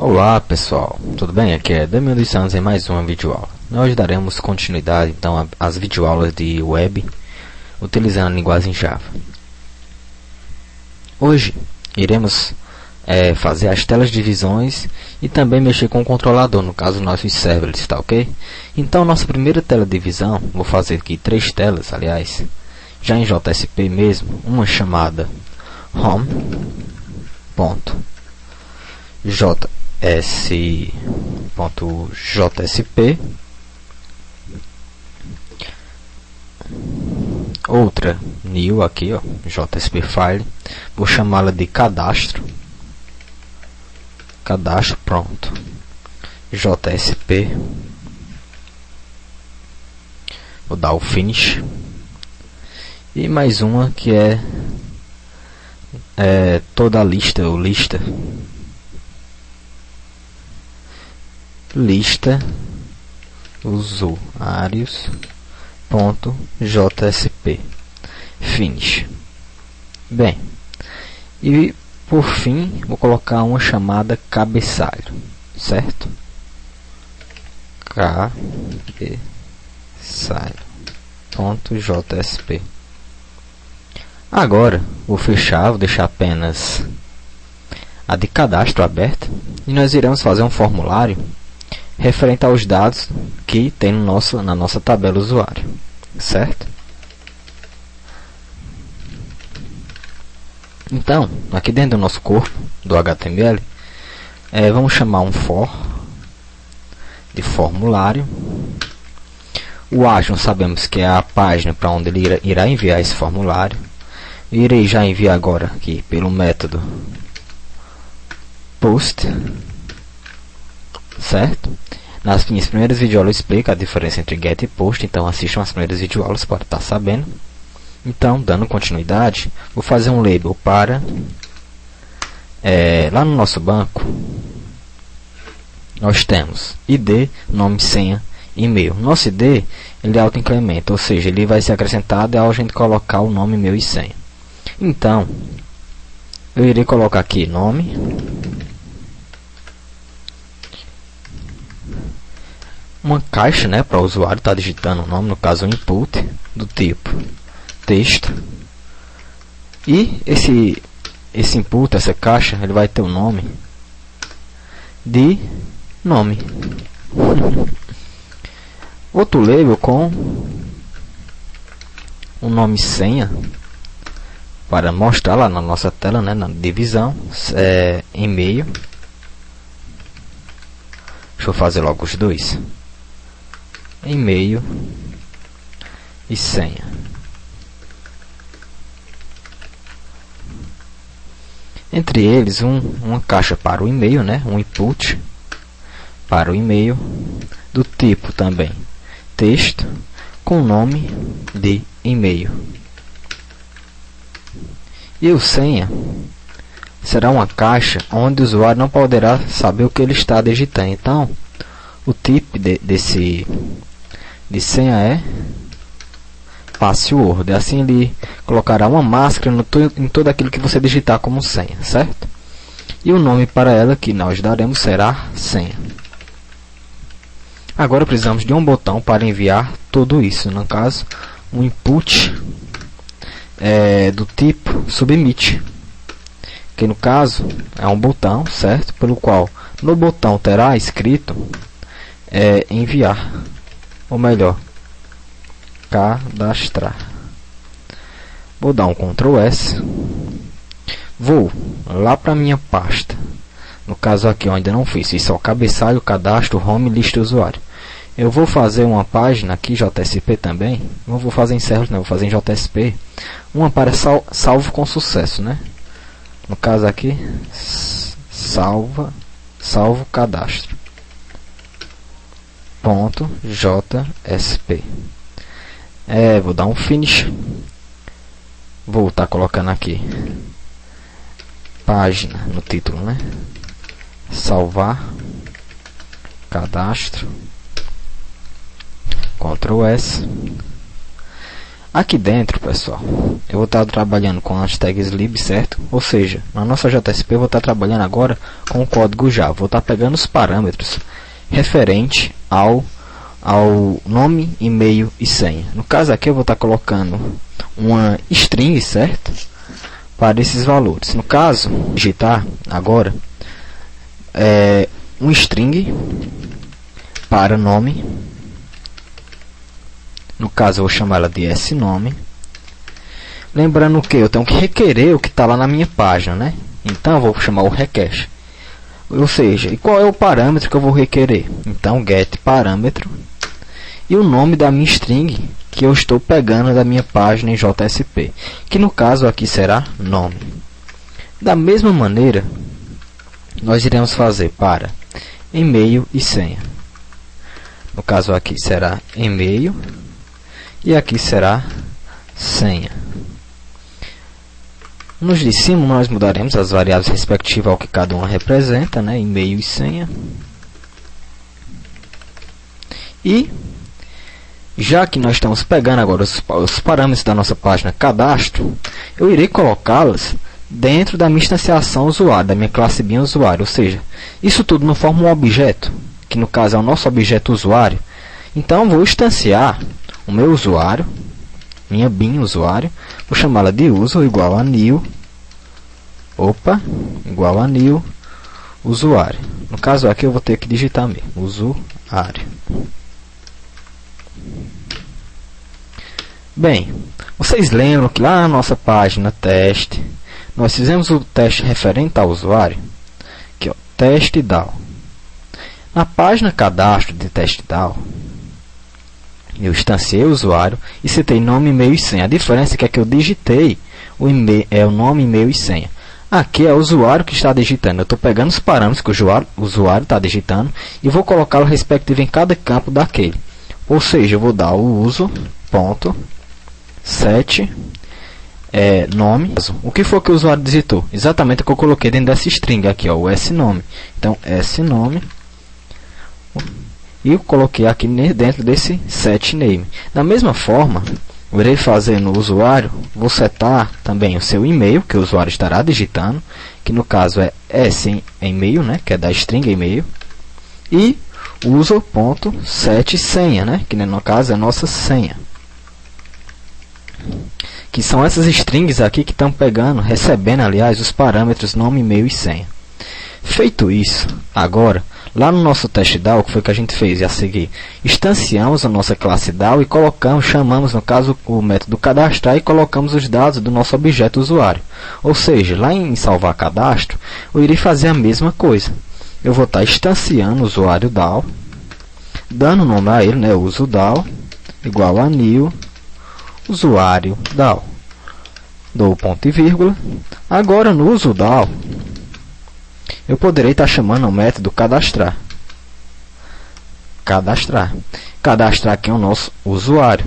Olá pessoal, tudo bem? Aqui é Damiano dos Santos em mais uma videoaula. Hoje daremos continuidade então às videoaulas de web utilizando a linguagem Java. Hoje iremos fazer as telas de visões e também mexer com o controlador, no caso nossos servers, tá ok? Então nossa primeira tela de visão, vou fazer aqui 3 telas, aliás, já em JSP mesmo, uma chamada home.js.jsp, outra new aqui, ó, JSP file, vou chamá-la de cadastro, pronto, JSP, vou dar o finish, e mais uma que é toda a lista ou lista usuários.jsp finish. Bem, e por fim vou colocar uma chamada cabeçalho, certo? Cabeçalho.jsp. Agora vou deixar apenas a de cadastro aberta e nós iremos fazer um formulário referente aos dados que tem na nossa tabela usuário, certo? Então, aqui dentro do nosso corpo do HTML, vamos chamar um for de formulário. O Action sabemos que é a página para onde ele irá enviar esse formulário. Irei já enviar agora aqui pelo método post, certo? Nas minhas primeiras videoaulas eu explico a diferença entre get e post, então assistam as primeiras videoaulas para estar sabendo. Então, dando continuidade, vou fazer um label para lá no nosso banco nós temos ID, nome, senha, e-mail. Nosso ID ele é auto-incremento, ou seja, ele vai ser acrescentado ao a gente colocar o nome, e-mail e senha. Então, eu irei colocar aqui nome, uma caixa, né, para o usuário estar digitando o nome, no caso um input do tipo texto, e esse input, essa caixa, ele vai ter o nome de nome. Outro label com o nome senha para mostrar lá na nossa tela, né, na divisão, e-mail. Deixa eu fazer logo os dois, e-mail e senha. Entre eles uma caixa para o e-mail, né, um input para o e-mail do tipo também texto com nome de e-mail. E o senha será uma caixa onde o usuário não poderá saber o que ele está digitando. Então, o tipo de senha é password. Assim ele colocará uma máscara em tudo aquilo que você digitar como senha, certo? E o nome para ela que nós daremos será senha. Agora precisamos de um botão para enviar tudo isso. No caso, um input do tipo submit, que no caso é um botão, certo? Pelo qual no botão terá escrito enviar, ou melhor, cadastrar. Vou dar um Ctrl S, vou lá para minha pasta, no caso aqui eu ainda não fiz, isso é o cabeçalho, cadastro, home, lista usuário. Eu vou fazer uma página aqui, JSP também, não vou fazer em servers, não, vou fazer em JSP, uma para salvo com sucesso, né? No caso aqui, salvo cadastro .jsp. Vou dar um finish, vou estar colocando aqui página no título, né? Salvar cadastro, Ctrl S. Aqui dentro, pessoal, eu vou estar trabalhando com as tags lib, certo? Ou seja, na nossa JSP eu vou estar trabalhando agora com o código Java. Vou estar pegando os parâmetros referente ao nome, e-mail e senha. No caso aqui eu vou estar colocando uma string, certo? Para esses valores. No caso, digitar agora um string para nome. No caso eu vou chamar ela de snome. Lembrando que eu tenho que requerer o que está lá na minha página, né? Então eu vou chamar o request. Ou seja, e qual é o parâmetro que eu vou requerer? Então get parâmetro e o nome da minha string que eu estou pegando da minha página em JSP, que no caso aqui será nome. Da mesma maneira, nós iremos fazer para e-mail e senha. No caso aqui será e-mail e aqui será senha. Nos de cima nós mudaremos as variáveis respectivas ao que cada uma representa, né? E-mail e senha. E já que nós estamos pegando agora os parâmetros da nossa página cadastro, eu irei colocá-los dentro da minha instanciação usuário, da minha classe BIM usuário. Ou seja, isso tudo não forma um objeto, que no caso é o nosso objeto usuário. Então eu vou instanciar o meu usuário, minha BIM usuário, vou chamá-la de user igual a new, igual a new usuário. No caso aqui eu vou ter que digitar mesmo, usuário. Bem, vocês lembram que lá na nossa página teste, nós fizemos o teste referente ao usuário, que é o teste DAO. Na página cadastro de teste DAO, eu instanciei o usuário e citei nome, e-mail e senha. A diferença é que eu digitei o nome, e-mail e senha. Aqui é o usuário que está digitando. Eu estou pegando os parâmetros que o usuário está digitando e vou colocá-lo respectivo em cada campo daquele. Ou seja, eu vou dar o uso.set nome. O que for que o usuário digitou? Exatamente o que eu coloquei dentro dessa string aqui, ó, o snome. Então, snome. E eu coloquei aqui dentro desse set name. Da mesma forma, eu irei fazer no usuário, vou setar também o seu e-mail, que o usuário estará digitando, que no caso é e-mail, né, que é da string e-mail, e user.set senha, né, que no caso é a nossa senha. Que são essas strings aqui que estão pegando, recebendo, aliás, os parâmetros nome, e-mail e senha. Feito isso, agora, lá no nosso teste DAO, o que foi que a gente fez? E a seguir, instanciamos a nossa classe DAO e chamamos, no caso, o método cadastrar e colocamos os dados do nosso objeto usuário. Ou seja, lá em salvar cadastro, eu irei fazer a mesma coisa. Eu vou estar instanciando o usuário DAO, dando nome a ele, né, uso DAO, igual a new usuário DAO. Dou ponto e vírgula. Agora no uso DAO, eu poderei estar chamando o método cadastrar. Cadastrar aqui é o nosso usuário.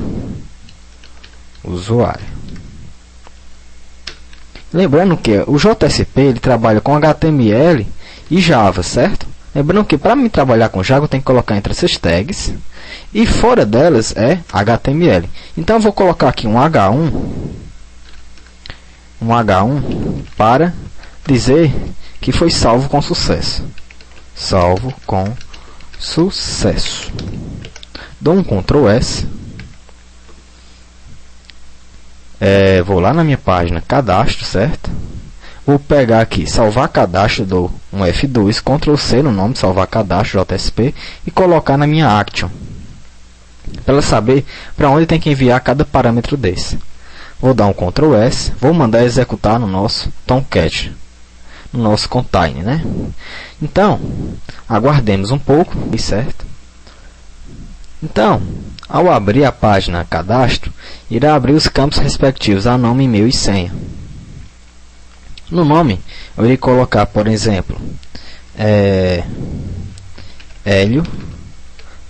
Lembrando que o JSP ele trabalha com HTML e Java, certo? Lembrando que para mim trabalhar com Java eu tenho que colocar entre essas tags e fora delas é HTML. Então eu vou colocar aqui um H1 para dizer que foi salvo com sucesso. Dou um Ctrl S. Vou lá na minha página cadastro, certo? Vou pegar aqui salvar cadastro, dou um F2, Ctrl C no nome salvar cadastro JSP e colocar na minha action, para ela saber para onde tem que enviar cada parâmetro desse. Vou dar um Ctrl S, vou mandar executar no nosso Tomcat, no nosso container, né? Então, aguardemos um pouco, certo? Então, ao abrir a página cadastro, irá abrir os campos respectivos a nome, e-mail e senha. No nome, eu irei colocar, por exemplo, Hélio,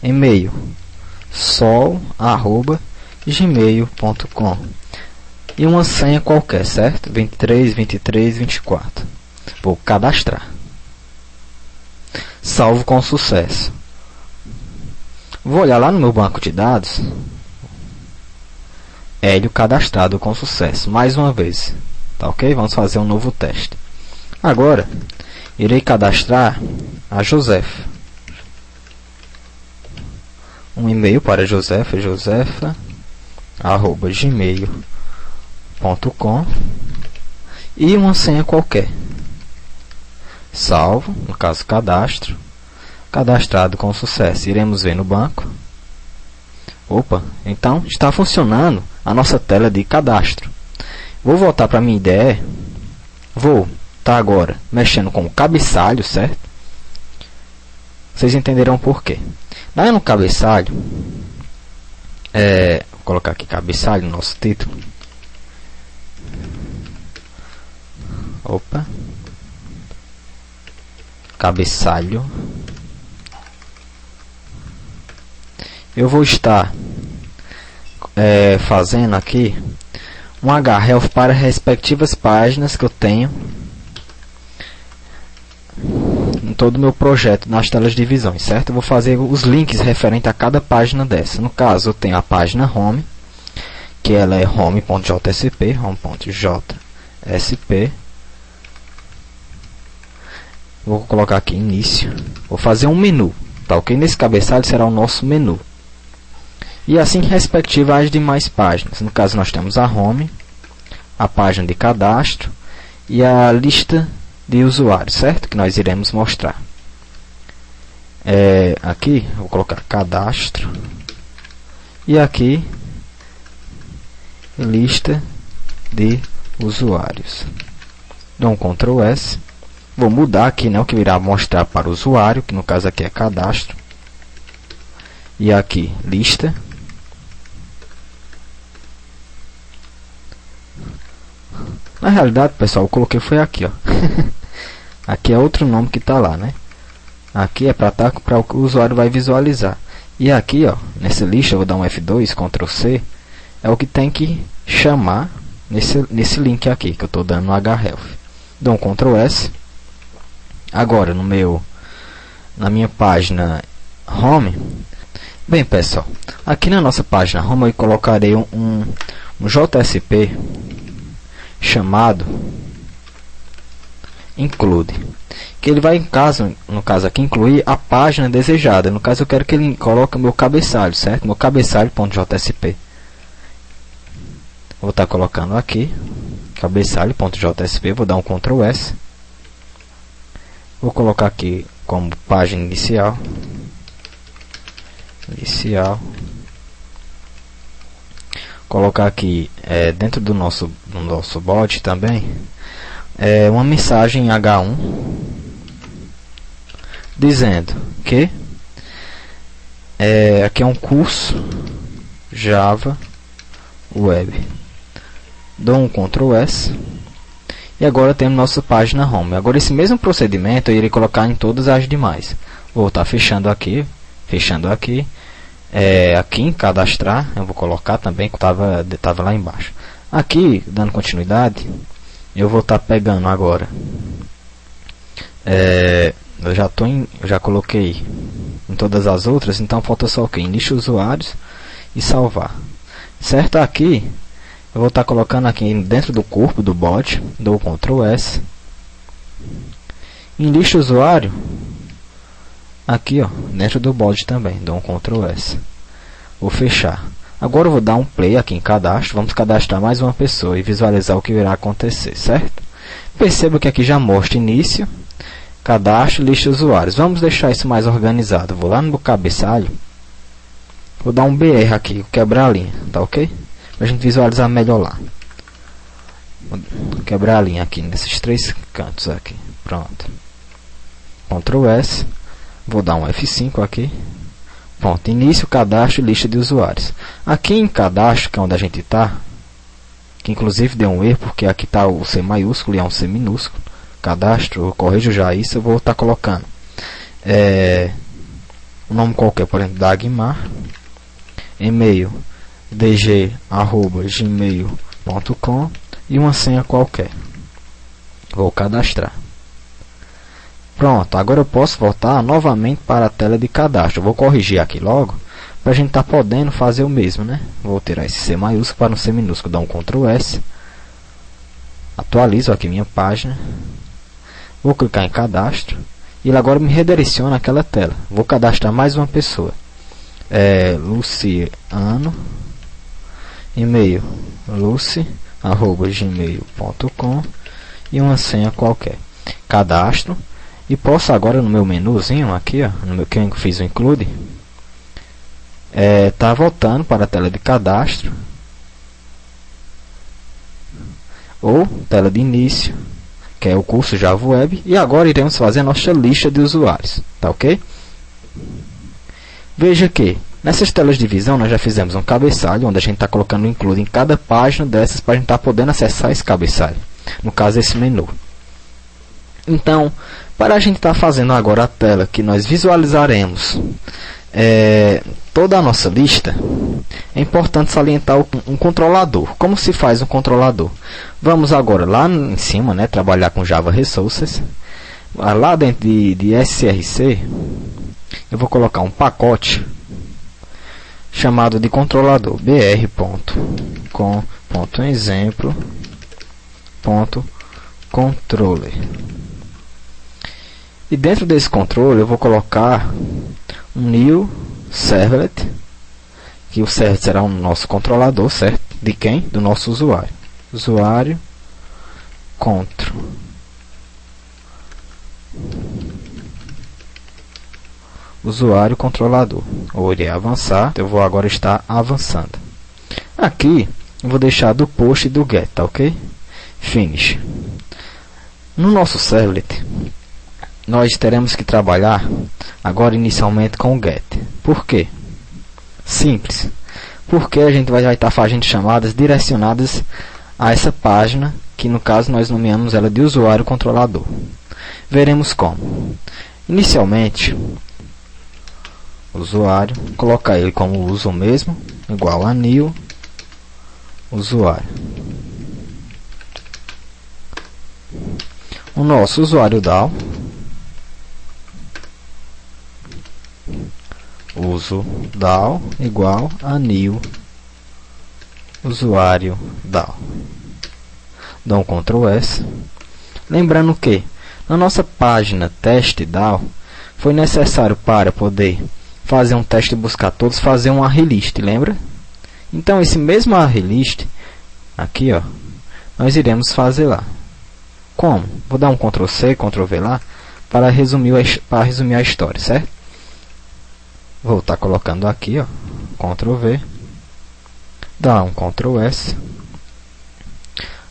e-mail, sol@gmail.com e uma senha qualquer, certo? 23, 23, 24. Vou cadastrar. Salvo com sucesso. Vou olhar lá no meu banco de dados. Hélio cadastrado com sucesso. Mais uma vez. Tá ok? Vamos fazer um novo teste. Agora, irei cadastrar a Josefa. Um e-mail para Josefa, josefa@gmail.com e uma senha qualquer. Salvo, no caso cadastro. Cadastrado com sucesso. Iremos ver no banco. Opa, então está funcionando a nossa tela de cadastro. Vou voltar para minha IDE. Vou estar agora mexendo com o cabeçalho, certo? Vocês entenderão por quê. Lá no cabeçalho, vou colocar aqui cabeçalho no nosso título. Opa, cabeçalho. Eu vou estar fazendo aqui um href para respectivas páginas que eu tenho em todo o meu projeto nas telas de visões, certo? Eu vou fazer os links referentes a cada página dessa. No caso, eu tenho a página home, que ela é home.jsp, home.jsp. Vou colocar aqui início. Vou fazer um menu, tá ok? Nesse cabeçalho será o nosso menu. E assim respectiva às demais páginas. No caso, nós temos a home, a página de cadastro e a lista de usuários, certo? Que nós iremos mostrar. Aqui, vou colocar cadastro. E aqui, lista de usuários. Dou um Ctrl S. Vou mudar aqui, né, o que irá mostrar para o usuário, que no caso aqui é cadastro. E aqui, lista. Na realidade, pessoal, eu coloquei foi aqui, ó. Aqui é outro nome que está lá, né? Aqui é para o usuário vai visualizar. E aqui, ó, nessa lista, eu vou dar um F2, Ctrl C, é o que tem que chamar nesse link aqui, que eu estou dando no href. Dou um Ctrl S. Agora, na minha página home. Bem, pessoal, aqui na nossa página home eu colocarei um JSP chamado include, que ele vai, no caso aqui, incluir a página desejada. No caso, eu quero que ele coloque o meu cabeçalho, certo? Meu cabeçalho.jsp. Vou estar colocando aqui cabeçalho.jsp. Vou dar um Ctrl S. Vou colocar aqui como página inicial. Colocar aqui dentro do nosso bot também uma mensagem H1 dizendo que aqui é um curso Java Web. Dou um Ctrl S e agora temos nossa página home. Agora esse mesmo procedimento eu irei colocar em todas as demais. Vou estar fechando aqui. Aqui em cadastrar, eu vou colocar também que estava lá embaixo. Aqui, dando continuidade, eu vou estar pegando agora. Eu já coloquei em todas as outras, então falta só o que? Lista usuários e salvar. Certo? Aqui, eu vou estar colocando aqui dentro do corpo do bot, dou Ctrl S. Em lista usuário, aqui, ó, dentro do bot também, dou um Ctrl S. Vou fechar. Agora eu vou dar um play aqui em cadastro. Vamos cadastrar mais uma pessoa e visualizar o que irá acontecer, certo? Perceba que aqui já mostra início, cadastro, lista de usuários. Vamos deixar isso mais organizado. Vou lá no meu cabeçalho. Vou dar um BR aqui, quebrar a linha, tá ok? Para a gente visualizar melhor lá. Vou quebrar a linha aqui nesses três cantos aqui. Pronto. Ctrl S. Vou dar um F5 aqui. Pronto, início, cadastro e lista de usuários. Aqui em cadastro, que é onde a gente está, que inclusive deu um erro, porque aqui está o C maiúsculo e é um C minúsculo. Cadastro, eu corrijo já isso, eu vou estar colocando um nome qualquer, por exemplo, Dagmar, e-mail dg@gmail.com e uma senha qualquer. Vou cadastrar. Pronto, agora eu posso voltar novamente para a tela de cadastro. Eu vou corrigir aqui logo, para a gente estar podendo fazer o mesmo, né? Vou tirar esse C maiúsculo para não ser minúsculo, dá um Ctrl S, atualizo aqui minha página, vou clicar em cadastro e ele agora me redireciona aquela tela. Vou cadastrar mais uma pessoa, Luciano, e-mail lucy@gmail.com e uma senha qualquer. Cadastro e posso agora no meu menuzinho aqui, ó, no meu que eu fiz o include, tá voltando para a tela de cadastro ou tela de início, que é o curso Java Web, e agora iremos fazer a nossa lista de usuários, tá ok? Veja que nessas telas de visão nós já fizemos um cabeçalho, onde a gente está colocando o include em cada página dessas para a gente estar podendo acessar esse cabeçalho, no caso esse menu. Então, para a gente estar fazendo agora a tela que nós visualizaremos toda a nossa lista, é importante salientar um controlador. Como se faz um controlador? Vamos agora lá em cima, né, trabalhar com Java Resources. Lá dentro de SRC, eu vou colocar um pacote chamado de controlador br.com.exemplo.controller. E dentro desse controle eu vou colocar um new servlet, que o servlet será o nosso controlador, certo? De quem? Do nosso usuário. Usuário contro. Usuário controlador. Eu irei avançar, eu vou agora estar avançando. Aqui eu vou deixar do post e do get, tá ok? Finish. No nosso servlet nós teremos que trabalhar agora inicialmente com o get. Por quê? Simples. Porque a gente vai estar fazendo chamadas direcionadas a essa página, que no caso nós nomeamos ela de usuário controlador. Veremos como. Inicialmente, usuário, colocar ele como uso mesmo, igual a new usuário. O nosso usuário DAO, uso DAO igual a new usuário DAO. Dá um Ctrl S. Lembrando que na nossa página teste DAO foi necessário, para poder fazer um teste e buscar todos, fazer um array list, lembra? Então esse mesmo array list aqui, ó, nós iremos fazer lá. Como? Vou dar um Ctrl C, Ctrl V lá para resumir a história, certo? Vou estar colocando aqui, ó, Ctrl V, dá um Ctrl S.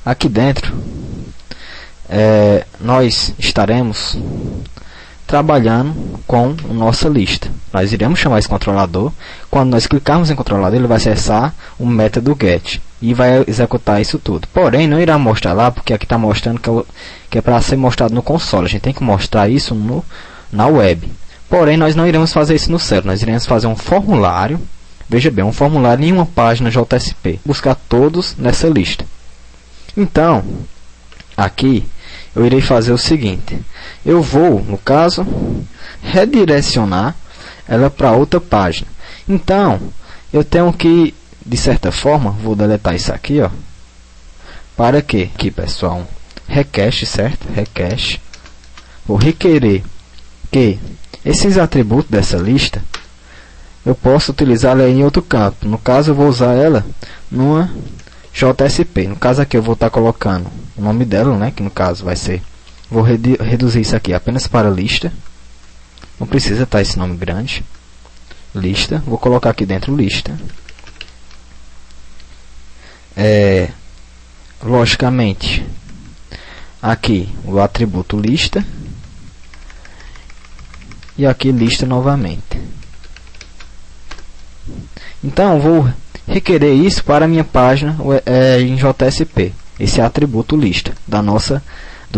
Aqui dentro nós estaremos trabalhando com a nossa lista. Nós iremos chamar esse controlador. Quando nós clicarmos em controlador, ele vai acessar o método get e vai executar isso tudo. Porém, não irá mostrar lá, porque aqui está mostrando que é para ser mostrado no console. A gente tem que mostrar isso na web. Porém, nós não iremos fazer isso no server. Nós iremos fazer um formulário. Veja bem, um formulário em uma página JSP. Buscar todos nessa lista. Então, aqui eu irei fazer o seguinte. Eu vou, no caso, redirecionar ela para outra página. Então, eu tenho que, de certa forma, vou deletar isso aqui, ó. Para quê? Aqui, pessoal, um request, certo? Request. Vou requerer que esses atributos dessa lista eu posso utilizar ela em outro campo. No caso, eu vou usar ela numa JSP. No caso aqui eu vou estar colocando o nome dela, né, que no caso vai ser, vou reduzir isso aqui apenas para lista. Não precisa estar esse nome grande. Lista, vou colocar aqui dentro lista. Logicamente, aqui o atributo lista e aqui lista novamente. Então vou requerer isso para a minha página em JSP, esse atributo lista do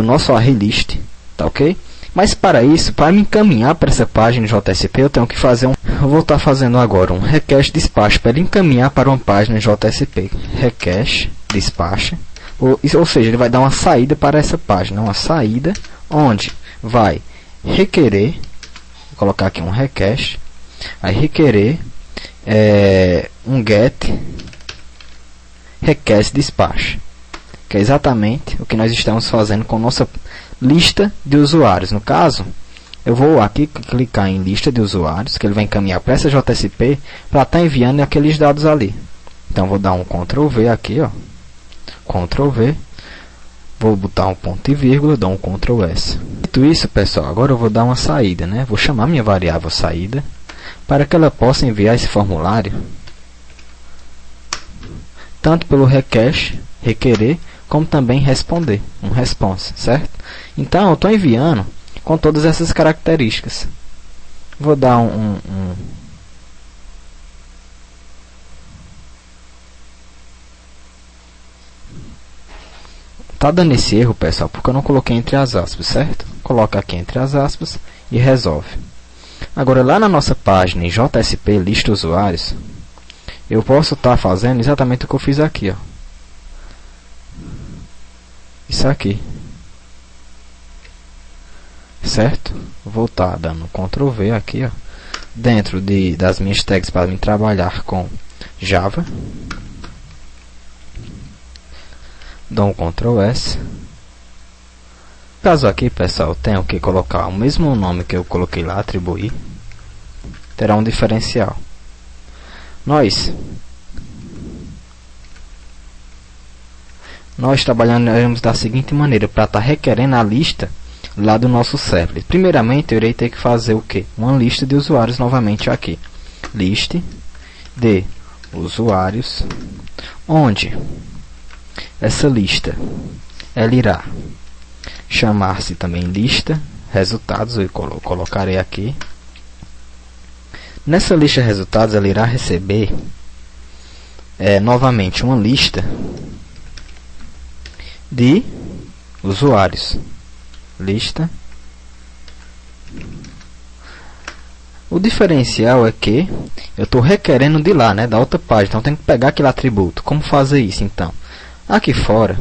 nosso array list, tá ok? Mas para isso, para me encaminhar para essa página em JSP, eu tenho que fazer eu vou estar fazendo agora um request dispatch para ele encaminhar para uma página em JSP. Request dispatch, ou seja, ele vai dar uma saída para essa página, uma saída onde vai requerer, vou colocar aqui um request, vai requerer um get request despacho, que é exatamente o que nós estamos fazendo com nossa lista de usuários. No caso, eu vou aqui clicar em lista de usuários, que ele vai encaminhar para essa JSP para estar enviando aqueles dados ali. Então vou dar um Ctrl V aqui, ó, Ctrl V, vou botar um ponto e vírgula, dou um Ctrl S. Dito isso, pessoal, agora eu vou dar uma saída, né? Vou chamar minha variável saída para que ela possa enviar esse formulário tanto pelo request, requerer, como também responder, um response, certo? Então eu estou enviando com todas essas características. Vou dar Tá dando esse erro, pessoal, porque eu não coloquei entre as aspas, certo? Coloca aqui entre as aspas e resolve. Agora, lá na nossa página em JSP lista usuários, eu posso estar fazendo exatamente o que eu fiz aqui, ó. Isso aqui. Certo? Vou estar dando Ctrl V aqui, ó, dentro das minhas tags para mim trabalhar com Java. Dou um Ctrl S. No caso aqui, pessoal, tenho que colocar o mesmo nome que eu coloquei lá, atribuir. Terá um diferencial. Nós trabalharemos da seguinte maneira, para estar requerendo a lista lá do nosso server. Primeiramente, eu irei ter que fazer o quê? Uma lista de usuários novamente aqui. List de usuários, onde essa lista ela irá chamar-se também lista resultados. Eu colocarei aqui. Nessa lista de resultados, ela irá receber novamente uma lista de usuários. Lista. O diferencial é que eu estou requerendo de lá, né, da outra página. Então, eu tenho que pegar aquele atributo. Como fazer isso, então? Aqui fora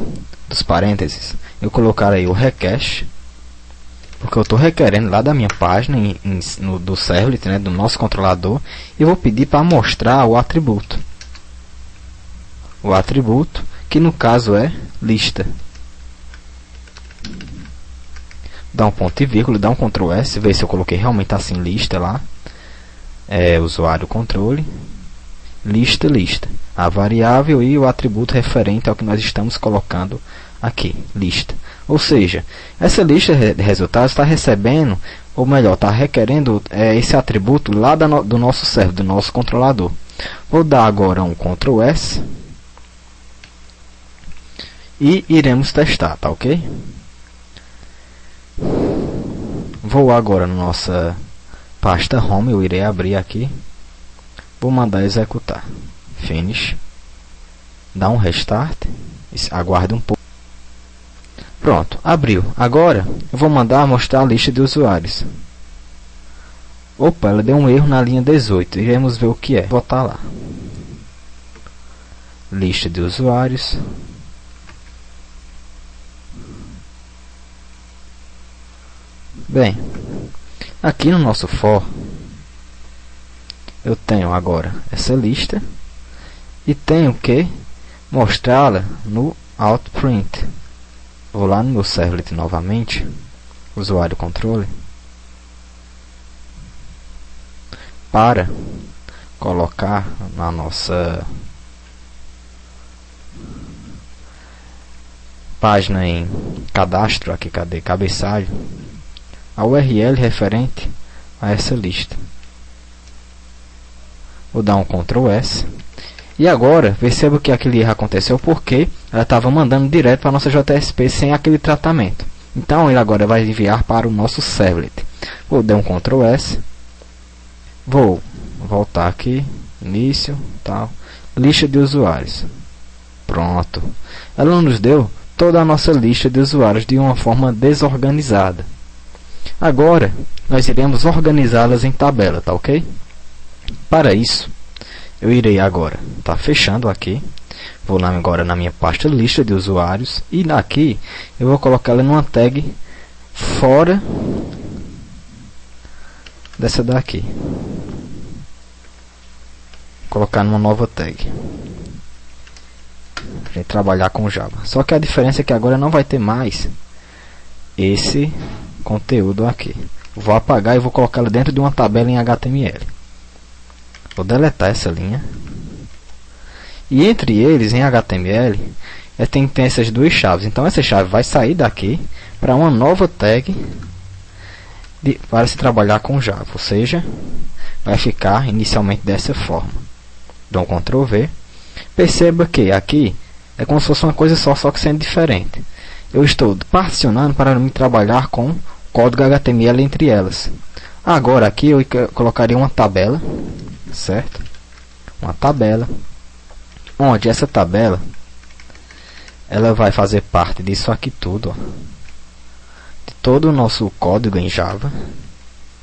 dos parênteses, eu colocarei o request, porque eu estou requerendo lá da minha página do servlet, né, do nosso controlador, e vou pedir para mostrar o atributo. O atributo, que no caso é lista. Dá um ponto e vírgula, dá um Ctrl S, ver se eu coloquei realmente assim lista lá. Usuário controle, lista. A variável e o atributo referente ao que nós estamos colocando aqui, lista. Ou seja, essa lista de resultados está recebendo, ou melhor, está requerendo esse atributo lá do nosso server, do nosso controlador. Vou dar agora um Ctrl S e iremos testar, tá ok? Vou agora na nossa pasta home, eu irei abrir aqui, vou mandar executar. Finish, dá um restart, aguarde um pouco. Pronto, abriu. Agora eu vou mandar mostrar a lista de usuários. Opa, ela deu um erro na linha 18. Iremos ver o que é. Vou botar lá. Lista de usuários. Bem, aqui no nosso for, eu tenho agora essa lista e tenho que mostrá-la no Outprint. Vou lá no meu servlet novamente, usuário controle, para colocar na nossa página em cadastro, aqui cadê cabeçalho, a URL referente a essa lista. Vou dar um Ctrl S. E agora, perceba que aquele erro aconteceu porque ela estava mandando direto para a nossa JSP sem aquele tratamento. Então, ele agora vai enviar para o nosso servlet. Vou dar um Ctrl S. Vou voltar aqui, início, tal, lista de usuários. Pronto. Ela nos deu toda a nossa lista de usuários de uma forma desorganizada. Agora, nós iremos organizá-las em tabela, tá ok? Para isso, eu irei agora, tá fechando aqui, vou lá agora na minha pasta lista de usuários e aqui eu vou colocar ela numa tag fora dessa daqui. colocar numa nova tag. A gente trabalhar com Java. Só que a diferença é que agora não vai ter mais esse conteúdo aqui. Vou apagar e vou colocá-lo dentro de uma tabela em HTML. Vou deletar essa linha. E entre eles, em HTML, tem que ter essas duas chaves. Então essa chave vai sair daqui para uma nova tag para se trabalhar com Java. Ou seja, vai ficar inicialmente dessa forma. Dou um Ctrl V. Perceba que aqui é como se fosse uma coisa só que sendo diferente. Eu estou particionando para me trabalhar com código HTML entre elas. Agora aqui eu colocaria uma tabela, certo? Uma tabela, onde essa tabela ela vai fazer parte disso aqui tudo, ó, de todo o nosso código em Java.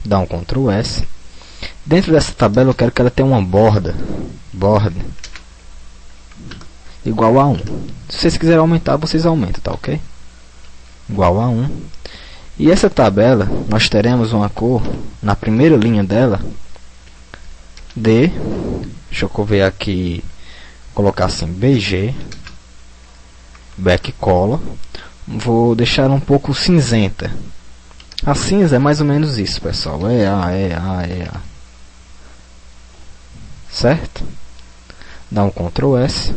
Dá um Ctrl S. Dentro dessa tabela eu quero que ela tenha uma borda igual a 1. Se vocês quiserem aumentar, vocês aumentam, tá ok? Igual a 1. E essa tabela, nós teremos uma cor, na primeira linha dela, de, deixa eu ver aqui, colocar assim, BG, backcolor, vou deixar um pouco cinzenta. A cinza é mais ou menos isso, pessoal, certo? Dá um Ctrl S,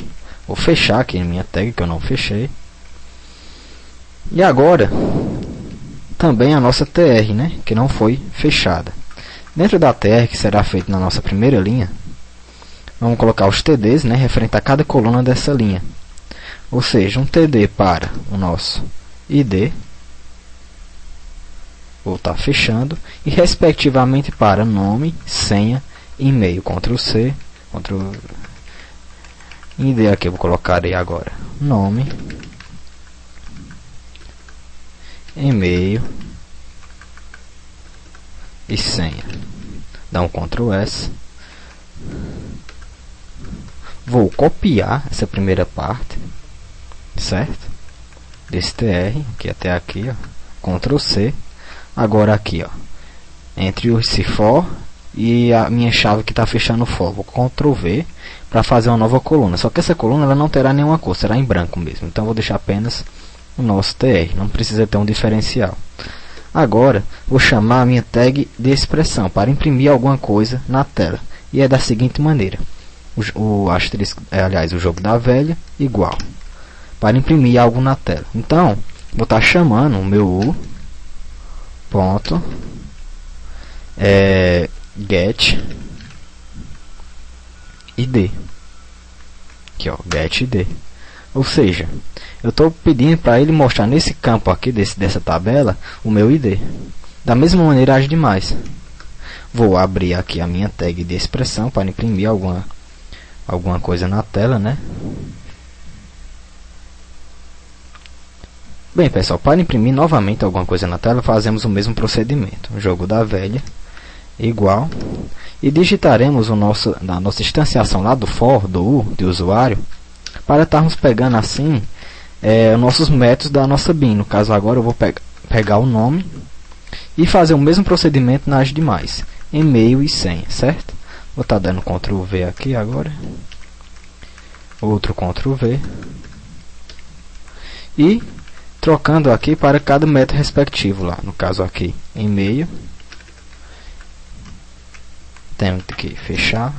vou fechar aqui minha tag, que eu não fechei. E agora também a nossa TR, né, que não foi fechada. Dentro da TR, que será feita na nossa primeira linha, vamos colocar os TDs, né, referente a cada coluna dessa linha. Ou seja, um TD para o nosso ID, vou estar fechando, e respectivamente para nome, senha, e-mail. Ctrl C, Ctrl ID aqui eu vou colocar aí agora nome, e-mail e senha. Dá um Ctrl S. Vou copiar essa primeira parte, certo? Desse TR, aqui até aqui, ó. Ctrl C. Agora aqui, ó, entre o se for e a minha chave que está fechando o for, vou Ctrl V para fazer uma nova coluna. Só que essa coluna ela não terá nenhuma cor, será em branco mesmo. Então vou deixar apenas o nosso TR, não precisa ter um diferencial. Agora vou chamar a minha tag de expressão para imprimir alguma coisa na tela. E é da seguinte maneira: o asterisco, aliás, o jogo da velha igual, para imprimir algo na tela. Então vou estar chamando o meu U ponto get id, aqui ó, get id. Ou seja, eu estou pedindo para ele mostrar nesse campo aqui dessa tabela o meu ID. Da mesma maneira as demais. Vou abrir aqui a minha tag de expressão para imprimir alguma coisa na tela, né? Bem, pessoal, para imprimir novamente alguma coisa na tela, fazemos o mesmo procedimento. O jogo da velha igual, e digitaremos na nossa instanciação lá do for, do U, de usuário, para estarmos pegando assim os nossos métodos da nossa bin. No caso agora eu vou pegar o nome e fazer o mesmo procedimento nas demais, e-mail e senha, certo? Vou estar dando Ctrl V aqui agora, outro Ctrl V, e trocando aqui para cada método respectivo lá. No caso aqui, e-mail, tenho que fechar,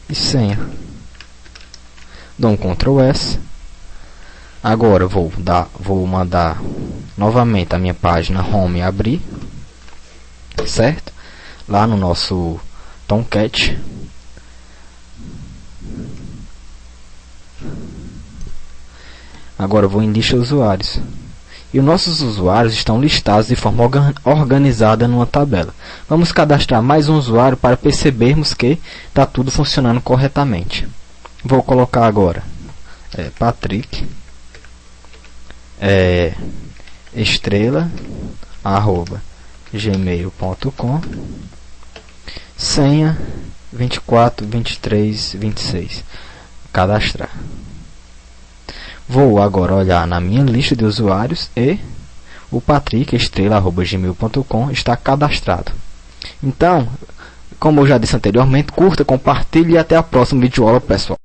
e senha. Dou um Ctrl S. Agora vou mandar novamente a minha página home abrir, certo? Lá no nosso Tomcat. Agora eu vou em lista usuários. E os nossos usuários estão listados de forma organizada numa tabela. Vamos cadastrar mais um usuário para percebermos que está tudo funcionando corretamente. Vou colocar agora Patrick estrela @gmail.com, senha 24 23 26. Cadastrar. Vou agora olhar na minha lista de usuários e o Patrick estrela @gmail.com está cadastrado. Então, Como eu já disse anteriormente, curta, compartilhe e até a próxima videoaula, pessoal.